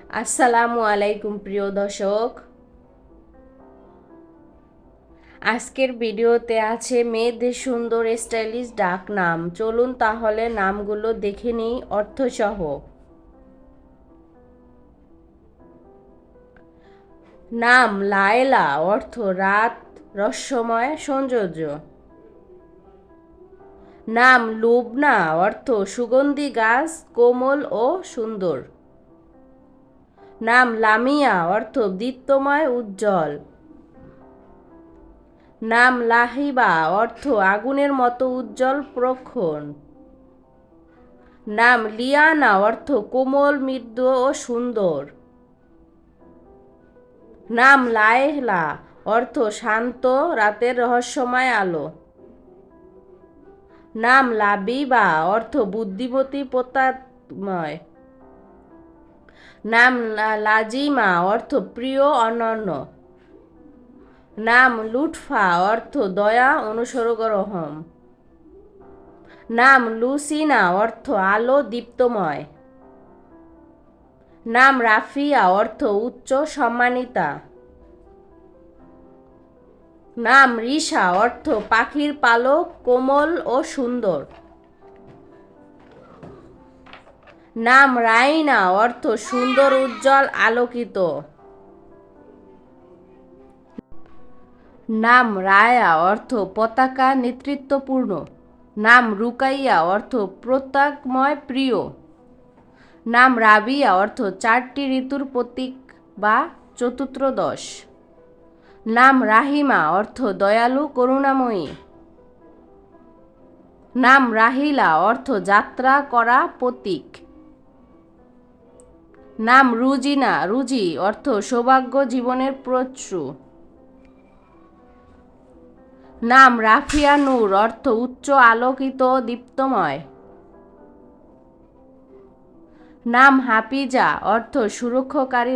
আসসালামু আলাইকুম প্রিয় দর্শক। আজকের ভিডিওতে আছে মেয়েদের সুন্দর স্টাইলিশ ডাক নাম। চলুন তাহলে নামগুলো দেখে নিই অর্থসহ। নাম লায়লা, অর্থ রাত, রহস্যময়, সৌন্দর্য। নাম লুবনা, অর্থ সুগন্ধি গাছ, কোমল ও সুন্দর। নাম লামিয়া, অর্থ দীপ্তময়, উজ্জ্বল। নাম লাহিবা, অর্থ আগুনের মতো উজ্জ্বল, প্রখর। নাম লিয়ানা, অর্থ কোমল, মৃদু ও সুন্দর। নাম লায়লা, অর্থ শান্ত, রাতের রহস্যময় আলো। নাম লাবিবা, অর্থ বুদ্ধিমতী, প্রতাপময়। নাম লাজিমা, অর্থ প্রিয়, অনন্য। নাম লুৎফা, অর্থ দয়া, অনুসরগরহম। নাম লুসিনা, অর্থ আলো, দীপ্তময়। নাম রাফিয়া, অর্থ উচ্চ, সম্মানিতা। নাম রিশা, অর্থ পাখির পালক, কোমল ও সুন্দর। নাম রাইনা, অর্থ সুন্দর, উজ্জ্বল, আলোকিত। নাম রায়া, অর্থ পতাকা, নেতৃত্বপূর্ণ। নাম রুকাইয়া, অর্থ প্রত্যকময়, প্রিয়। নাম রাবিয়া, অর্থ চারটি ঋতুর প্রতীক বা চতুর্দশ। নাম রাহিমা, অর্থ দয়ালু, করুণাময়ী। নাম রাহিলা, অর্থ যাত্রা করা, প্রতীক। নাম রুজিনা, রুজি, অর্থ সৌভাগ্য, জীবনের প্রচ্ছু। নাম রাফিয়া নূর, অর্থ উচ্চ, আলোকিত, দীপ্তময়। নাম হাফিজা, অর্থ সুরক্ষাকারী।